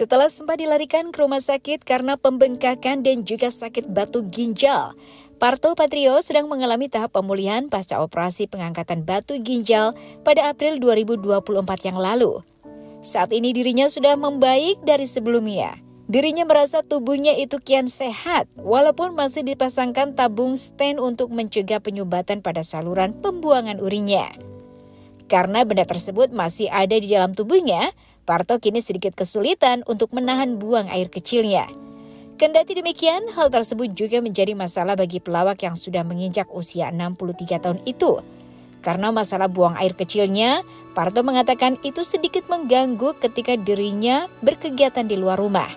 Setelah sempat dilarikan ke rumah sakit karena pembengkakan dan juga sakit batu ginjal, Parto Patrio sedang mengalami tahap pemulihan pasca operasi pengangkatan batu ginjal pada April 2024 yang lalu. Saat ini dirinya sudah membaik dari sebelumnya. Dirinya merasa tubuhnya itu kian sehat, walaupun masih dipasangkan tabung stent untuk mencegah penyumbatan pada saluran pembuangan urinnya. Karena benda tersebut masih ada di dalam tubuhnya, Parto kini sedikit kesulitan untuk menahan buang air kecilnya. Kendati demikian, hal tersebut juga menjadi masalah bagi pelawak yang sudah menginjak usia 63 tahun itu. Karena masalah buang air kecilnya, Parto mengatakan itu sedikit mengganggu ketika dirinya berkegiatan di luar rumah.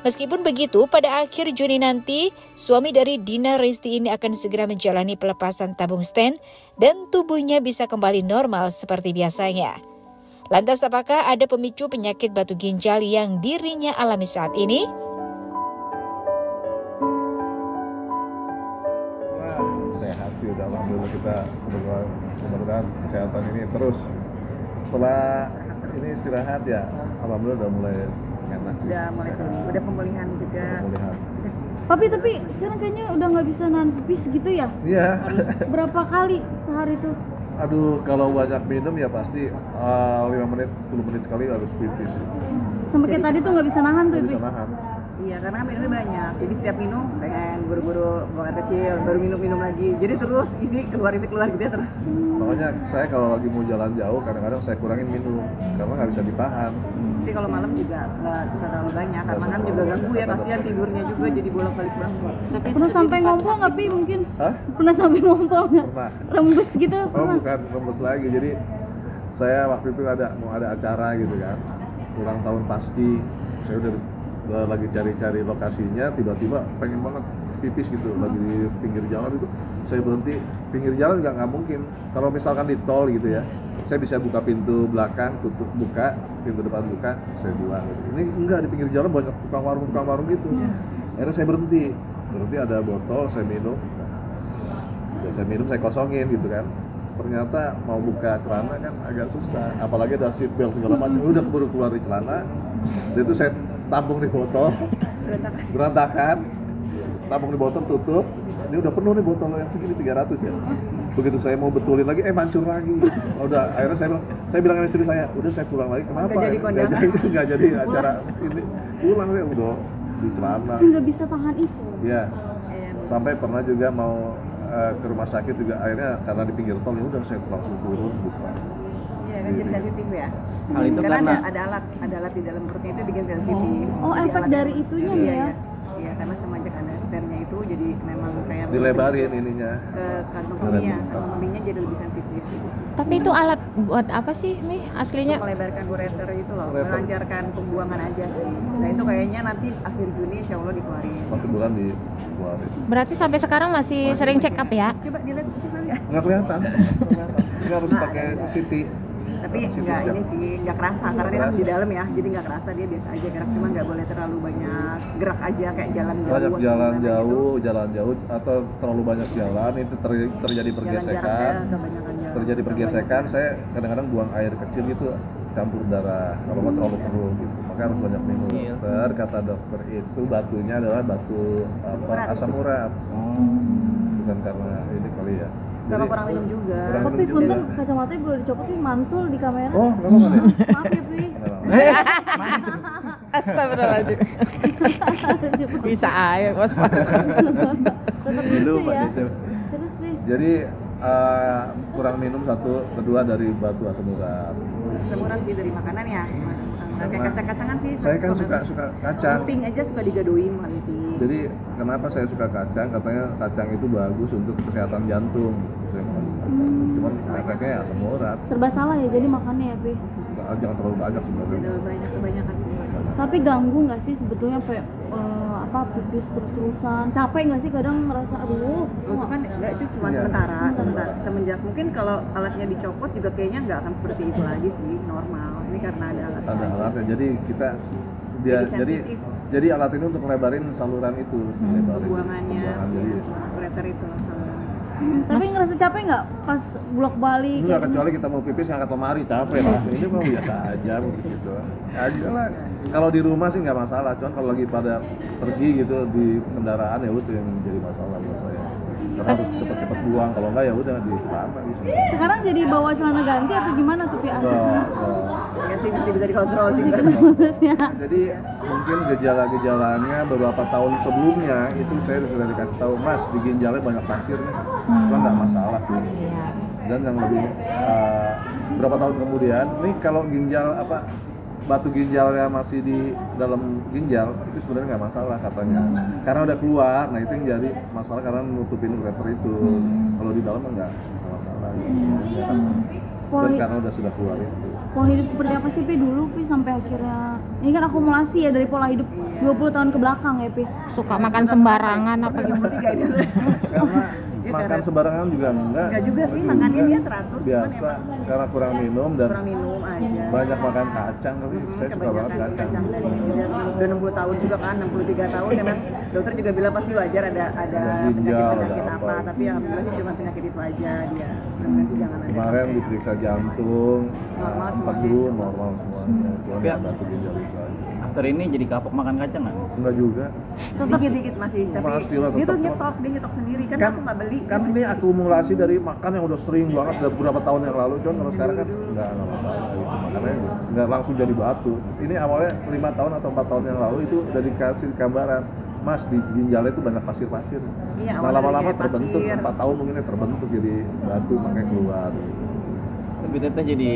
Meskipun begitu, pada akhir Juni nanti, suami dari Dina Resti ini akan segera menjalani pelepasan tabung stent dan tubuhnya bisa kembali normal seperti biasanya. Lantas apakah ada pemicu penyakit batu ginjal yang dirinya alami saat ini? Sehat sih, udah alhamdulillah kita mudah-mudahan kesehatan ini terus. Setelah ini istirahat ya, alhamdulillah udah mulai enak. Udah pemulihan juga. Tapi sekarang kayaknya udah nggak bisa nahan pipis gitu ya? Iya. Berapa kali sehari tuh? Aduh, kalau banyak minum ya pasti 5 menit, 10 menit sekali harus pipis. Sampai kayak tadi tuh nggak bisa nahan tuh, Nggak bisa nahan. Iya, karena minumnya banyak. Jadi setiap minum pengen buru-buru buang air kecil, baru minum lagi. Jadi terus isi keluar gitu ya terus. Makanya saya kalau lagi mau jalan jauh kadang-kadang saya kurangin minum karena nggak bisa ditahan. Jadi kalau malam juga nggak bisa terlalu banyak karena kan juga ganggu ya, kasihan tidurnya juga jadi bolak-balik bangun. Tapi pernah sampai ngompol nggak, Pi, mungkin? Hah? Pernah sampai ngompol nggak? Pernah. Rembes gitu? Oh, Pernah? bukan rembes lagi. Jadi saya waktu itu mau ada acara gitu kan, ulang tahun pasti. Saya udah lagi cari-cari lokasinya, tiba-tiba pengen banget pipis gitu, lagi di pinggir jalan itu saya berhenti. Pinggir jalan nggak mungkin, kalau misalkan di tol gitu ya, saya bisa buka pintu belakang, tutup, buka pintu depan, buka, saya buang gitu. Ini enggak, di pinggir jalan banyak tukang warung gitu. Akhirnya saya berhenti ada botol, saya minum, saya kosongin gitu kan. Ternyata mau buka celana kan agak susah, apalagi ada seat belt segala macam. Udah keburu keluar di celana, dan itu saya tampung di botol, berantakan, tampung di botol, tutup. Ini udah penuh nih botol yang segini 300 ya. Begitu saya mau betulin lagi, mancur lagi. Udah, akhirnya saya bilang sama istri saya, udah saya pulang lagi. Kenapa? Nggak jadi acara ini. Pulang saya udah di celana. Nggak bisa tahan itu. Iya. Sampai pernah juga mau ke rumah sakit juga, akhirnya karena di pinggir tol, ya udah saya langsung turun buka. Iya kan, jadi sensitif ya. Hal itu karena ada alat di dalam perutnya itu bikin sensitif. Oh, efek dari itunya ya? Iya, karena semenjak ada stennya itu jadi memang kayak dilebarin ininya ke kantong kemihnya jadi lebih sensitif. Tapi itu alat buat apa sih nih aslinya? Melebarkan ureter itu loh, melancarkan pembuangan aja sih. Nah itu kayaknya nanti akhir Juni insya Allah dikeluarin. 1 bulan dikeluarin. Berarti sampai sekarang masih sering check up ya? Coba dilihat ya. Nggak kelihatan. Ini harus pakai CT. Tapi nggak kerasa karena dia kan di dalam ya, jadi nggak kerasa, dia biasa aja gerak, cuma nggak boleh terlalu banyak gerak aja kayak jalan jauh. Banyak jalan jauh atau terlalu banyak jalan itu terjadi pergesekan. Terjadi pergesekan, saya kadang-kadang buang air kecil gitu campur darah kalau nggak terlalu keruh gitu, maka harus banyak minum. Dokter, kata dokter itu batunya adalah batu asam urat. Bukan karena ini kali ya. Sama kurang minum juga. Tapi punten kacamatanya boleh dicopot nih, mantul di kamera. Oh, memang ada. Maaf ya, Pi. Astagfirullahaladzim. Bisa aja, Bos. Tetap lucu ya. Terus, Pi. Jadi kurang minum satu, kedua dari batu asam urat. Asam urat sih dari makanan ya. Kayak kacang-kacangan sih. Saya kan suka kacang. Emping aja suka digadoin emping. Jadi kenapa saya suka kacang? Katanya kacang itu bagus untuk kesehatan jantung. Cuman efeknya ya asam urat. Serba salah ya jadi makannya ya, Pi. Jangan terlalu banyak sebenarnya. Banyak kebanyakan. Tapi ganggu nggak sih sebetulnya kayak pipis terus-terusan? Capek nggak sih kadang ngerasa aduh? Itu kan enggak, itu cuma sementara. Semenjak mungkin kalau alatnya dicopot juga kayaknya nggak akan seperti itu lagi sih, normal. Ini karena ada alat. Ada alatnya. Jadi kita jadi alat ini untuk melebarin saluran itu, pembuangannya. Jadi ureter itu saluran. Tapi ngerasa capek nggak pas bolak-balik? Enggak, kecuali kita mau pipis ngangkat lemari capek lah. Ini mah biasa aja begitu. Aja lah. Kalau di rumah sih nggak masalah, cuman kalau lagi pada pergi gitu di kendaraan ya itu yang menjadi masalah buat saya. Karena harus cepet-cepet buang, kalau nggak ya udah di sana bisa. Sekarang jadi bawa celana ganti atau gimana tuh Pi? Ya sih bisa dikontrol sih. Jadi mungkin gejala-gejalanya beberapa tahun sebelumnya itu saya sudah dikasih tahu, Mas di ginjalnya banyak pasir nih, cuma nggak masalah sih. Dan yang lebih berapa tahun kemudian, nih kalau ginjal batu ginjalnya masih di dalam ginjal itu sebenarnya nggak masalah katanya, karena udah keluar. Nah itu yang jadi masalah karena nutupin ureter itu. Kalau di dalam nggak masalah gitu. Dan karena sudah keluar itu. Pola hidup seperti apa sih Pi dulu Pi sampai akhirnya ini kan akumulasi ya dari pola hidup 20 tahun ke belakang ya Pi? Suka makan sembarangan apa gimana? Karena makan sembarangan juga enggak juga sih, makannya dia teratur. Biasa karena kurang minum dan kurang minum aja. Banyak makan kacang, tapi saya suka banget kacang. Udah 60 tahun juga kan, 63 tahun memang dokter juga bilang pasti wajar ada penyakit apa, tapi alhamdulillah sih cuma penyakit itu aja dia. Sih jangan ada. Kemarin diperiksa jantung, empedu normal semuanya, cuma Ya. batu ginjal itu aja. After ini jadi kapok makan kacang nggak? Enggak juga. Dikit-dikit masih, tapi Masih lah, dia tuh tetap. dia nyetok sendiri kan, aku nggak beli. Kan ini akumulasi dari makan yang udah sering banget dari beberapa tahun yang lalu, cuman kalau sekarang kan enggak masalah gitu. Makanya enggak langsung jadi batu. Ini awalnya 5 tahun atau 4 tahun yang lalu itu udah dikasih gambaran, Mas di ginjalnya itu banyak pasir-pasir. Iya, Nah lama-lama kayak terbentuk, pasir. 4 tahun mungkin terbentuk jadi batu makanya keluar. Tapi teteh jadi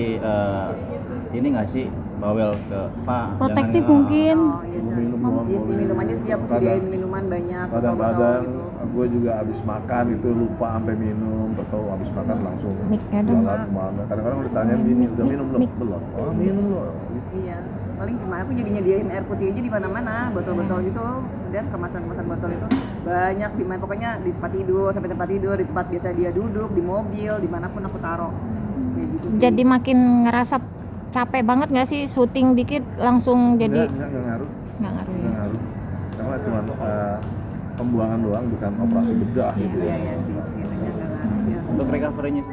ini nggak sih bawel ke Pak? Protektif jangan, mungkin. Oh, iya, Minum iya sih, minumannya sih aku sediain minuman banyak. Kadang-kadang botol-botol gue juga habis makan itu lupa sampai minum, atau habis makan langsung Mic-nya dong. jalan kemana. Kadang-kadang udah ditanyain gini, udah minum belum? Oh minum loh. Iya, paling cuma aku jadi nyediain air putih aja di mana-mana, botol-botol gitu, dan kemasan-kemasan botol itu banyak di mana, pokoknya di tempat tidur, sampai tempat tidur, di tempat biasa dia duduk, di mobil, dimanapun aku taruh. Kayak gitu sih. Jadi makin ngerasa capek banget nggak sih syuting dikit langsung jadi Enggak ngaruh. nggak ngaruh ya? Nggak ngaruh. Karena cuma pembuangan doang, bukan operasi bedah gitu Iya, ya. iya sih, intinya nggak ngaruh ya. Untuk recovery-nya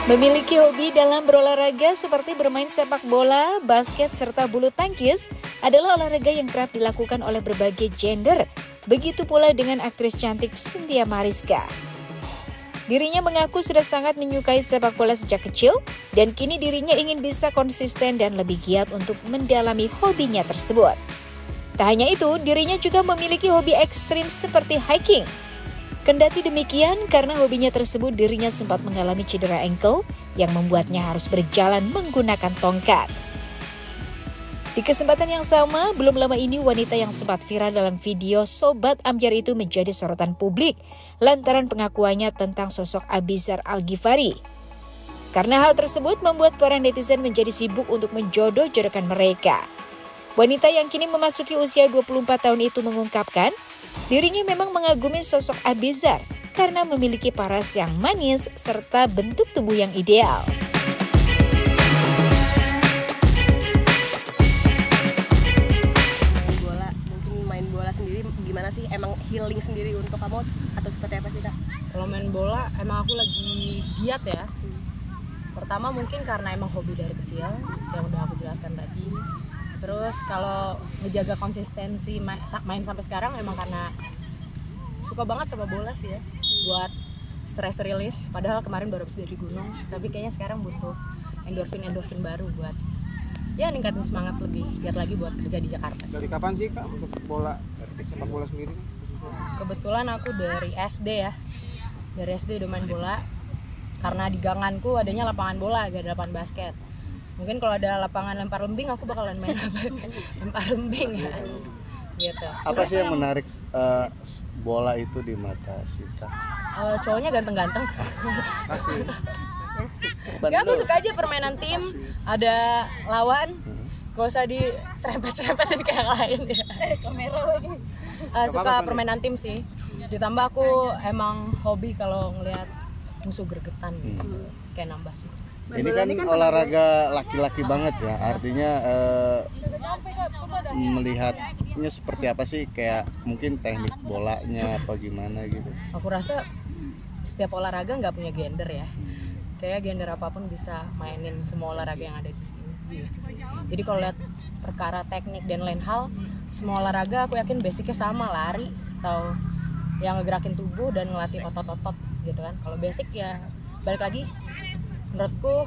Memiliki hobi dalam berolahraga seperti bermain sepak bola, basket, serta bulu tangkis adalah olahraga yang kerap dilakukan oleh berbagai gender. Begitu pula dengan aktris cantik Cynthia Mariska. Dirinya mengaku sudah sangat menyukai sepak bola sejak kecil dan kini dirinya ingin bisa konsisten dan lebih giat untuk mendalami hobinya tersebut. Tak hanya itu, dirinya juga memiliki hobi ekstrim seperti hiking. Kendati demikian, karena hobinya tersebut dirinya sempat mengalami cedera ankle yang membuatnya harus berjalan menggunakan tongkat. Di kesempatan yang sama, belum lama ini wanita yang sempat viral dalam video Sobat Amjar itu menjadi sorotan publik lantaran pengakuannya tentang sosok Abizar Al-Ghifari. Karena hal tersebut membuat para netizen menjadi sibuk untuk menjodoh-jodohkan mereka. Wanita yang kini memasuki usia 24 tahun itu mengungkapkan, dirinya memang mengagumi sosok Abizar karena memiliki paras yang manis serta bentuk tubuh yang ideal. Main bola sendiri gimana sih? Emang healing sendiri untuk kamu atau seperti apa sih Kak? Kalau main bola emang aku lagi giat ya. Pertama mungkin karena emang hobi dari kecil seperti yang udah aku jelaskan tadi. Terus kalau ngejaga konsistensi main sampai sekarang emang karena suka banget sama bola sih ya, buat stress release. Padahal kemarin baru habis dari gunung, tapi kayaknya sekarang butuh endorfin baru buat ya ningkatin semangat lebih giat lagi buat kerja di Jakarta. Dari kapan sih Kak untuk bola, sepak bola sendiri? Kebetulan aku dari SD ya, dari SD udah main bola. Karena di ganganku adanya lapangan bola, gak ada lapangan basket. Mungkin kalau ada lapangan lempar lembing aku bakalan main lempar lembing ya. Gitu. Apa sih yang menarik bola itu di mata Sita? Cowoknya ganteng-ganteng. Kasih. Ya aku suka aja permainan tim, ada lawan, gak usah diserempet-serempetin kayak yang lain ya. Kamera lagi. Suka permainan tim sih. Ditambah aku emang hobi kalau ngelihat musuh gregetan gitu. Kayak nambah semangat. Ini kan olahraga laki-laki banget ya, artinya melihatnya seperti apa sih, kayak mungkin teknik bolanya apa gimana gitu. Aku rasa setiap olahraga nggak punya gender ya, kayak gender apapun bisa mainin semua olahraga yang ada di sini gitu sih. Jadi kalau lihat perkara teknik dan lain hal, semua olahraga aku yakin basicnya sama, lari atau yang ngegerakin tubuh dan ngelatih otot-otot gitu kan. Kalau basic ya balik lagi menurutku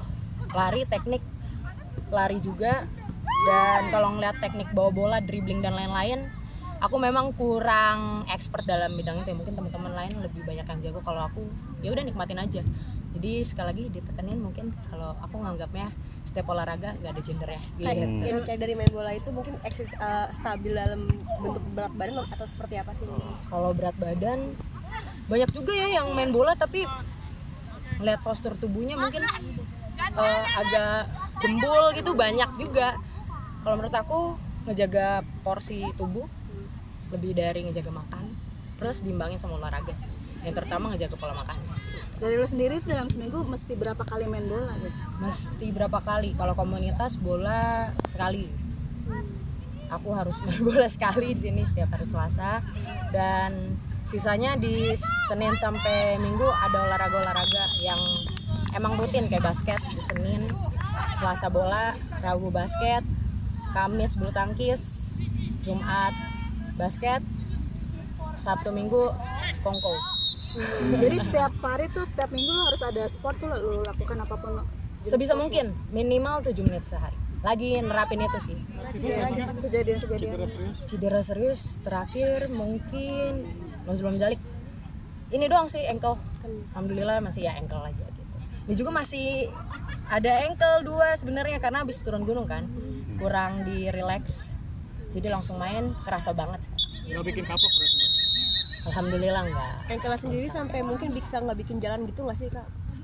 lari, teknik lari juga. Dan kalau ngeliat teknik bawa bola, dribbling dan lain-lain, aku memang kurang expert dalam bidang itu ya. Mungkin teman-teman lain lebih banyak yang jago, kalau aku ya udah nikmatin aja. Jadi sekali lagi ditekenin, mungkin kalau aku nganggapnya setiap olahraga nggak ada gendernya gitu. Kayak dari main bola itu mungkin stabil dalam bentuk berat badan atau seperti apa sih? Kalau berat badan banyak juga ya yang main bola tapi ngeliat postur tubuhnya mungkin agak gembul gitu, banyak juga. Kalau menurut aku ngejaga porsi tubuh lebih dari ngejaga makan, terus diimbangin sama olahraga sih. Yang terutama ngejaga pola makan. Dari lo sendiri dalam seminggu mesti berapa kali main bola gitu? Mesti berapa kali? Kalau komunitas bola sekali. Aku harus main bola sekali di sini setiap hari Selasa, dan sisanya di Senin sampai Minggu ada olahraga-olahraga yang emang rutin kayak basket di Senin, Selasa bola, Rabu basket, Kamis bulu tangkis, Jumat basket, Sabtu Minggu kongko. Jadi setiap hari tuh, setiap minggu lo harus ada sport tuh lo lakukan apapun lo. Sebisa mungkin minimal 7 menit sehari. Lagi nerapin itu sih. Kejadian Cedera serius terakhir mungkin Nozul Jalik. Ini doang sih, ankle. Alhamdulillah masih ya ankle aja gitu. Ini juga masih ada ankle 2 sebenarnya karena habis turun gunung kan. Kurang di relax. Jadi langsung main kerasa banget. Nggak bikin kapok berarti? Alhamdulillah enggak. Ankle sendiri sampai mungkin bisa nggak bikin jalan gitu nggak sih Kak?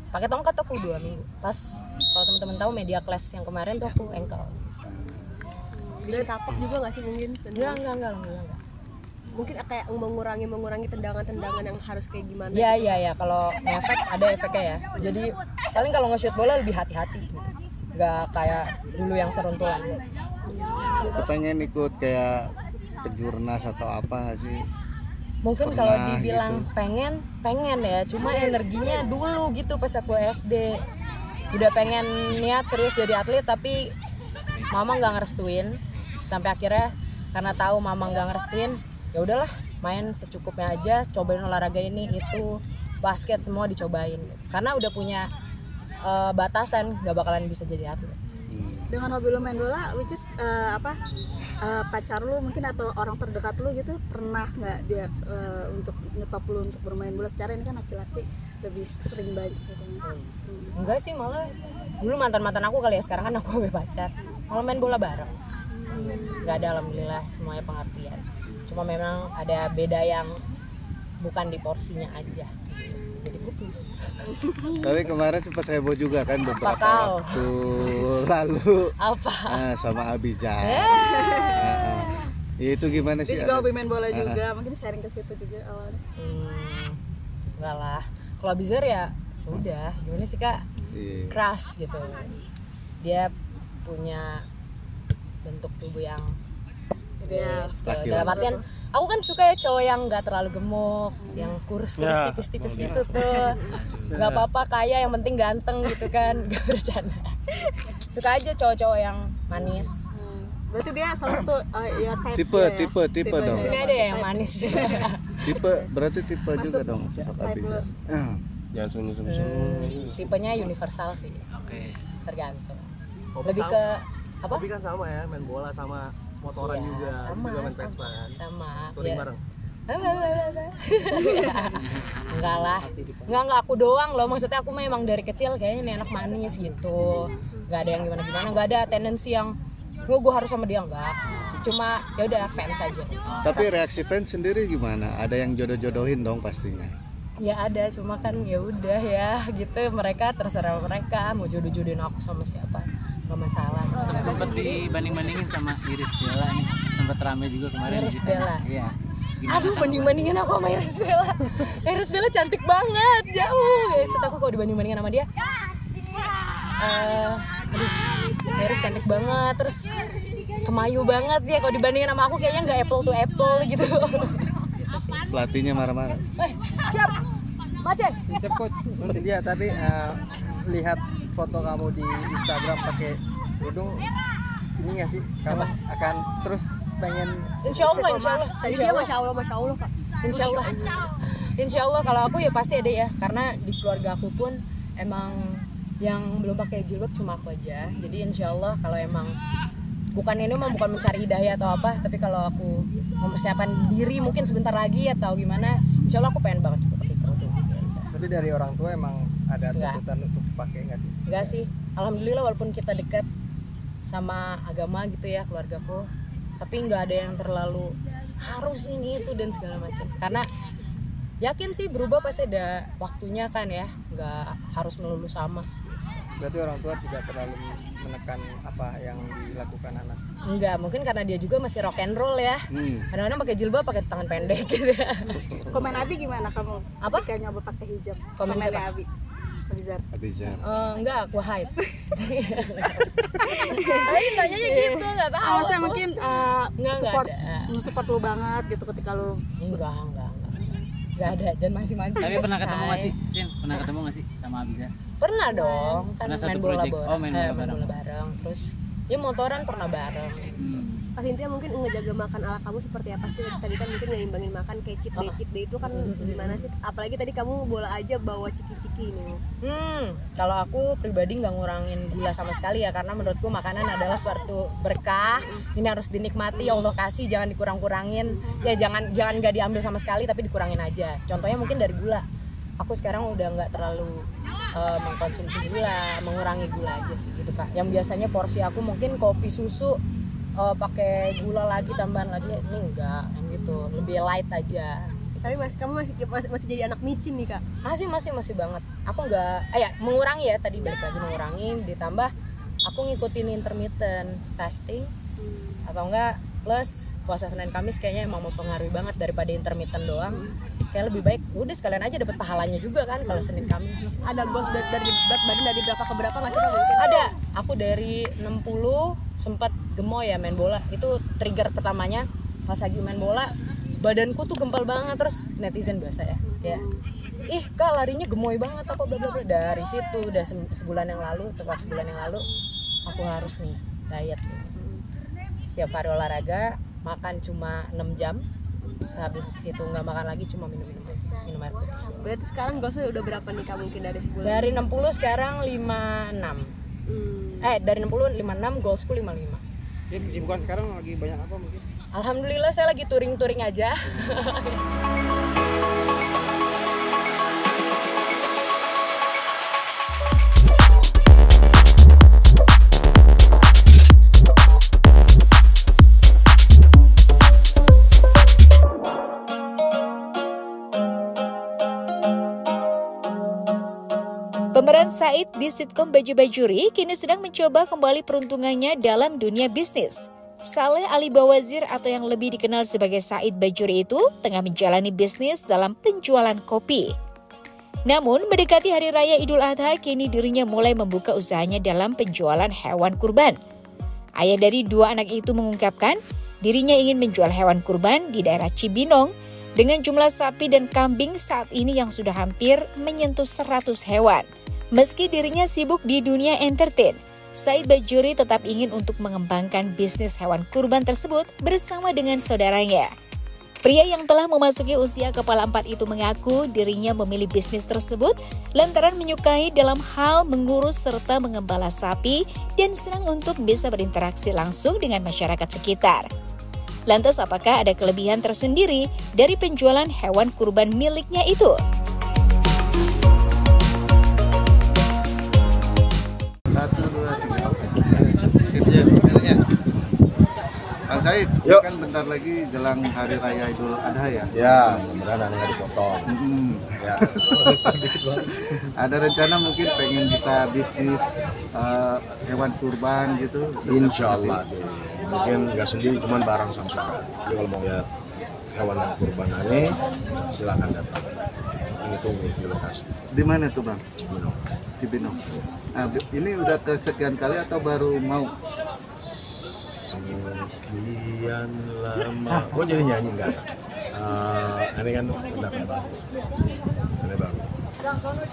Pakai tongkat aku 2 minggu. Pas kalau teman-teman tahu media class yang kemarin tuh aku ankle. Bisa kapok juga nggak sih mungkin? Enggak, alhamdulillah enggak. Mungkin kayak mengurangi tendangan-tendangan yang harus kayak gimana? Iya, kalau efek ada efeknya ya. Jadi paling kalau nge-shoot bola lebih hati-hati gitu. Nggak kayak dulu yang seruntulan. Pengen ikut kayak kejurnas atau apa nggak sih? Mungkin Pernah kalau dibilang gitu. pengen ya, cuma energinya dulu gitu pas aku SD. Udah pengen niat serius jadi atlet tapi mama nggak ngerestuin. Sampai akhirnya karena tahu mama nggak ngerestuin, ya udahlah main secukupnya aja, cobain olahraga ini itu, basket semua dicobain. Karena udah punya batasan, nggak bakalan bisa jadi atlet. Dengan hobi lo main bola, which is pacar lo mungkin atau orang terdekat lo gitu, pernah nggak dia untuk nyetop lo untuk bermain bola? Secara ini kan laki-laki lebih sering banyak gitu. Enggak sih, malah dulu mantan aku kali ya, sekarang kan aku pacar, malah main bola bareng. Nggak ada, alhamdulillah semuanya pengertian. Cuma memang ada beda yang bukan di porsinya aja, jadi putus. Tapi kemarin sempat heboh juga kan beberapa waktu lalu. Apa? Sama Abijah. Itu gimana sih? Dia juga hobi main bola juga, mungkin sharing ke situ juga awalnya. Enggak lah. Kalau Abizar ya udah, gimana sih Kak? Keras gitu. Dia punya bentuk tubuh yang ideal. Dalam artian aku kan suka ya cowok yang nggak terlalu gemuk, yang kurus-kurus tipis-tipis gitu tuh. Nggak apa-apa kaya, yang penting ganteng gitu kan. Gak bercanda. Suka aja cowok-cowok yang manis. Berarti dia salah satu your type. Tipe dong. Sini ada ya yang manis. Berarti tipe masuk juga dong sosok Abijah. Jangan sungguh-sungguh. Tipenya universal sih. Tergantung. Lebih ke apa? Tapi kan sama ya, main bola sama motoran juga. Sama, juga main Vespa kan. Sama. Touring bareng. Enggak lah. Enggak aku doang loh. Maksudnya aku memang dari kecil kayaknya nih anak manis gitu. Enggak ada yang gimana-gimana, enggak ada tendensi yang gue harus sama dia, enggak. Cuma ya udah fans aja. Tapi reaksi fans sendiri gimana? Ada yang jodoh-jodohin dong pastinya. Ya ada, cuma kan ya udah ya gitu, mereka terserah mereka mau jodoh-jodohin aku sama siapa, nggak masalah sih. Sempet dibanding-bandingin sama Iris Bella nih, sempet rame juga kemarin. Iris Bella. Iya. Aduh, banding-bandingin aku sama Iris Bella. Iris Bella cantik banget, jauh. Guys, aku kalau dibanding-bandingin sama dia, aduh, Iris cantik banget, terus kemayu banget ya, kalau dibandingin sama aku kayaknya nggak apple to apple gitu. Gitu sih. Pelatihnya marah-marah. Siap, Macet. Siap coach. Dia tapi lihat foto kamu di Instagram pakai kerudung, ini nggak sih kamu akan terus pengen? Insya Allah. Tadi dia masya Allah Kak. Insya Allah kalau aku ya pasti ada ya, karena di keluarga aku pun emang yang belum pakai jilbab cuma aku aja. Jadi insya Allah kalau emang bukan mencari hidayah atau apa, tapi kalau aku mempersiapkan diri mungkin sebentar lagi atau gimana, insya Allah aku pengen banget juga pakai kerudung. Tapi dari orang tua emang ada tuntutan untuk pakai nggak sih? Enggak sih, alhamdulillah walaupun kita dekat sama agama gitu ya keluargaku, tapi nggak ada yang terlalu harus ini itu dan segala macam. Karena yakin sih berubah pasti ada waktunya kan ya, nggak harus melulu sama. Berarti orang tua tidak terlalu menekan apa yang dilakukan anak? Enggak, mungkin karena dia juga masih rock and roll ya. Kadang-kadang pakai jilbab pakai tangan pendek gitu. Komen Abi gimana kamu? Apa? Ketika nyoba pakai hijab. Komen siapa? Abi. Abizar. Enggak, aku hide. Ayo nanyanya gitu, enggak tahu. Saya mungkin support lu banget gitu ketika lu. Enggak ada, jangan mancing-mancing. Tapi pernah ketemu nggak sih, Sin? Pernah ketemu nggak sih sama Abizar? Pernah dong, kan main bola bareng. bareng. Terus ya motoran pernah bareng. Kak Cynthia mungkin ngejaga makan ala kamu seperti apa sih? Tadi kan mungkin ngeimbangin makan kayak cheat day itu kan gimana sih? Apalagi tadi kamu bola aja bawa ciki-ciki ini. Kalau aku pribadi nggak ngurangin gula sama sekali ya, karena menurutku makanan adalah suatu berkah. Ini harus dinikmati, ya Allah kasih, jangan dikurang-kurangin. Ya jangan nggak diambil sama sekali, tapi dikurangin aja. Contohnya mungkin dari gula. Aku sekarang udah nggak terlalu mengkonsumsi gula, mengurangi gula aja sih gitu Kak. Yang biasanya porsi aku mungkin kopi susu pakai gula lagi, tambahan lagi, ini enggak, yang gitu, lebih light aja. Tapi kamu masih jadi anak micin nih Kak? Masih banget. Aku enggak, mengurangi ya, tadi balik lagi mengurangi, ditambah aku ngikutin intermittent fasting atau enggak plus puasa Senin Kamis, kayaknya emang mempengaruhi banget daripada intermittent doang. Kayak lebih baik udah sekalian aja dapat pahalanya juga kan kalau Senin Kamis. Ada goals dari berat badan dari berapa ke berapa nggak sih Kak mungkin? Ada. Aku dari 60 sempat gemoy ya main bola. Itu trigger pertamanya pas lagi main bola. Badanku tuh gempal banget, terus netizen biasa ya. Kayak Kak larinya gemoy banget apa bla bla bla. Dari situ udah sebulan yang lalu, tepat sebulan yang lalu aku harus nih diet. Setiap hari olahraga, makan cuma 6 jam. Habis itu nggak makan lagi, cuma minum air putih. Berarti sekarang goalsnya udah berapa nih Kak mungkin dari sebulan? Dari 60 sekarang 56. Dari 60 56, goalsku 55. Jadi kesibukan sekarang lagi banyak apa mungkin? Alhamdulillah saya lagi touring aja. Pemeran Said di sitkom Baju Bajuri kini sedang mencoba kembali peruntungannya dalam dunia bisnis. Saleh Ali Bawazir atau yang lebih dikenal sebagai Said Bajuri itu tengah menjalani bisnis dalam penjualan kopi. Namun mendekati Hari Raya Idul Adha, kini dirinya mulai membuka usahanya dalam penjualan hewan kurban. Ayah dari 2 anak itu mengungkapkan dirinya ingin menjual hewan kurban di daerah Cibinong dengan jumlah sapi dan kambing saat ini yang sudah hampir menyentuh 100 hewan. Meski dirinya sibuk di dunia entertain, Said Bajuri tetap ingin untuk mengembangkan bisnis hewan kurban tersebut bersama dengan saudaranya. Pria yang telah memasuki usia kepala 4 itu mengaku dirinya memilih bisnis tersebut lantaran menyukai dalam hal mengurus serta mengembala sapi dan senang untuk bisa berinteraksi langsung dengan masyarakat sekitar. Lantas apakah ada kelebihan tersendiri dari penjualan hewan kurban miliknya itu? Kang Said, Yuk. kan bentar lagi jelang Hari Raya Idul Adha ya? Ya, mudah-mudahan nggak dipotong. Ya. Ada rencana mungkin pengen kita bisnis hewan kurban gitu? Insya Allah deh. Mungkin nggak sendiri, cuman bareng sama saudara. Jadi kalau mau lihat hewan kurban ini, silakan datang. kami tunggu di lokasi. Di mana tuh Bang? Cibinong. Nah, ini udah kesekian kali atau baru mau? Sekian lama. Gue jadi nyanyi enggak? Ini kan pendatang baru. Ini baru.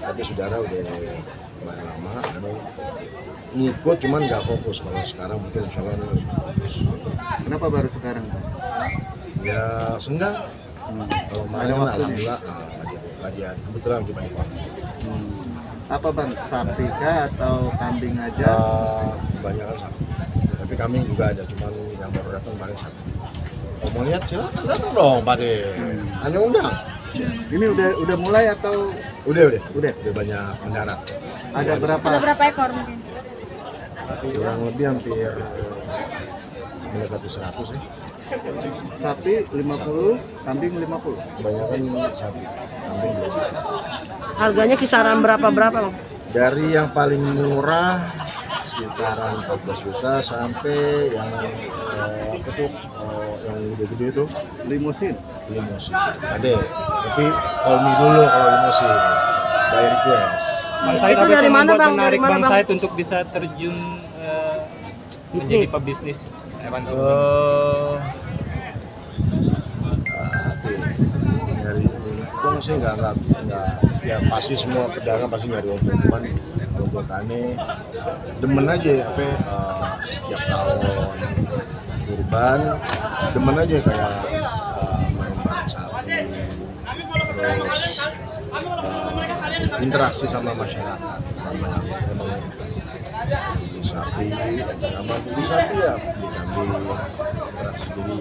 Tapi saudara udah lumayan lama, ini ngikut cuman nggak fokus. Kalau sekarang mungkin insya Allah ini lebih fokus. Kenapa baru sekarang? Ya senggang. Kalau main alhamdulillah lagi kebetulan lagi banyak waktu. Apa Bang, sapi kah atau kambing aja? Kebanyakan sapi. Tapi kambing juga ada, cuman yang baru datang paling sapi. Kalau mau lihat silakan datang dong Pak De. Hanya undang. Ini udah mulai atau udah banyak mendarat. Ada berapa? Ada berapa ekor mungkin? Kurang lebih hampir mendekati 100 ya. Sapi 50, kambing 50. Kebanyakan sapi, kambing 20. Harganya kisaran berapa Bang? Dari yang paling murah sekitaran 14 juta sampai yang apa tuh yang gede-gede itu limusin. Ada, tapi call me dulu kalau limusin by request. Bang Said, apa yang membuat menarik Bang Said untuk bisa terjun menjadi pebisnis hewan kurban? Dari untung sih nggak ya pasti semua pedagang pasti nyari untung, cuman kalau buat aneh demen aja setiap tahun kurban demen aja kayak main bareng sapi, terus interaksi sama masyarakat, sama yang emang beli sapi, sama beli sapi ya beli kambing, interaksi, jadi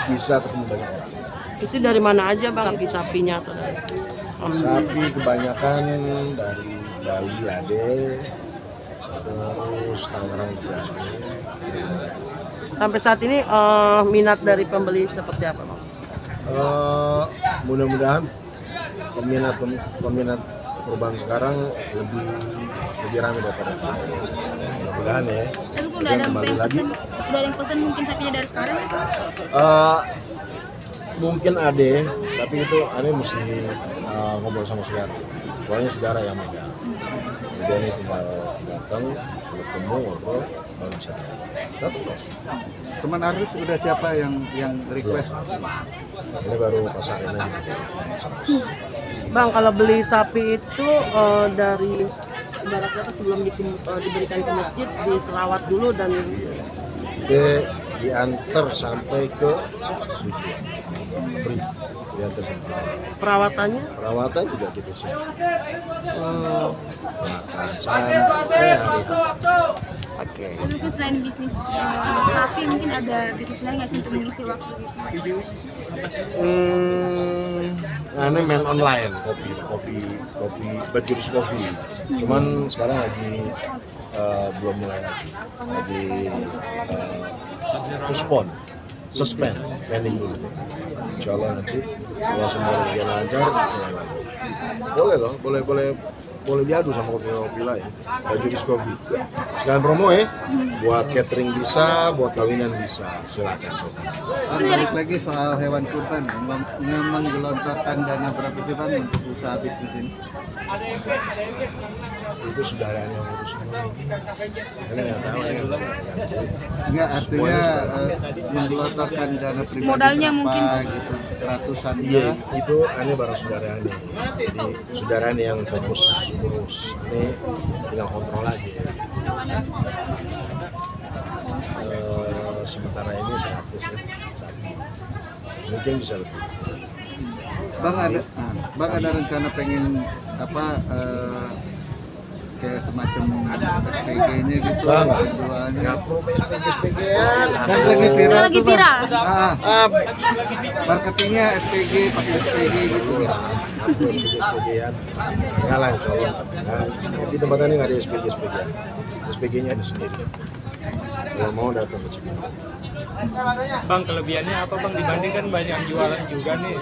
bisa ketemu banyak orang. Itu dari mana aja Bang sapi-sapinya? Sapi kebanyakan dari Bali ada, terus Tangerang juga ada. Sampai saat ini minat dari pembeli seperti apa Bang? Mudah-mudahan peminat kurban sekarang lebih ramai daripada mudah-mudahan ya. Tapi udah ada yang pesan mungkin sapinya dari sekarang itu? Mungkin ada, tapi itu aneh mesti ngobrol sama saudara. Soalnya saudara yang megang. Jadi ini tinggal datang, ketemu, ngobrol, baru bisa datang dong. Teman Arus udah siapa yang request? Ini baru pasarin aja. Bang, kalau beli sapi itu dari ibaratnya sebelum diberikan ke masjid, diterawat dulu dan diantar sampai ke tujuan free, diantar sampai. Perawatan juga kita sih. Makan sampai hari. Oke. Mungkin selain bisnis sapi, mungkin ada bisnis lain nggak sih untuk mengisi waktu gitu? Ini main online kopi Bajurus Coffee. Cuman sekarang lagi belum mulai lagi suspend pending dulu. Insyaallah nanti kalau semua berjalan lancar mulai lagi. Boleh loh, boleh diadu sama kopi lain. Bajurus Coffee. Sekalian promo ya. Buat catering bisa, buat kawinan bisa. Silakan. Balik lagi soal hewan kurban, menggelontorkan dana berapa sih Bang untuk usaha bisnis ini? Itu saudara yang urus semua. Ini nggak tahu ya. Enggak, artinya menggelontorkan dana pribadi modalnya mungkin gitu, ratusan. Iya, itu aneh barang saudara aneh. Jadi saudara aneh yang fokus urus. Ini tinggal kontrol lagi. Sementara ini 100 ya. Mungkin bisa lebih. Bang ada rencana pengen kayak semacam SPG-nya gitu? Jualnya? Nggak perlu SPG-an. Kan lagi viral. Marketingnya SPG, pakai SPG gitu. SPG-an. Nggak lah insyaallah. Di tempat ini nggak ada SPG-an. SPG-nya ada sendiri. Kalau mau datang ke sini. Bang, kelebihannya apa Bang dibandingkan banyak jualan juga nih?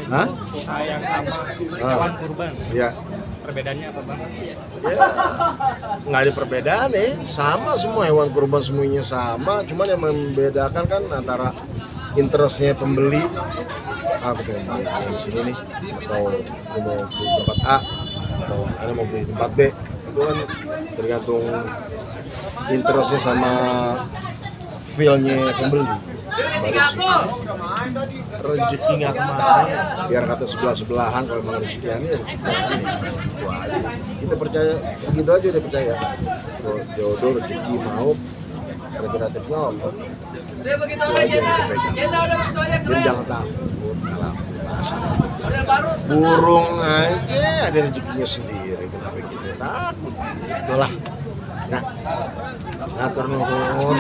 Usaha yang sama hewan kurban. Iya. Perbedaannya apa bang? Ya, nggak ada perbedaan ya, sama semua hewan kurban semuanya sama, cuman yang membedakan kan antara interestnya pembeli, aku pengen beli yang di sini nih, atau aku mau beli tempat A, atau ada mau beli tempat B, itu kan tergantung interestnya sama feel-nya pembeli. Rezeki nggak kemana, biar kata sebelah-sebelahan, kalau memang rezeki ini ya rezeki ini. Itu aja. Kita percaya, begitu aja udah percaya. Jodoh, rezeki, mau, regeneratifnya Allah. Itu aja yang kita pegang. Dan jangan takut, burung aja ada rezekinya sendiri, kenapa kita takut? Itulah. Nah, ngatur nuhun.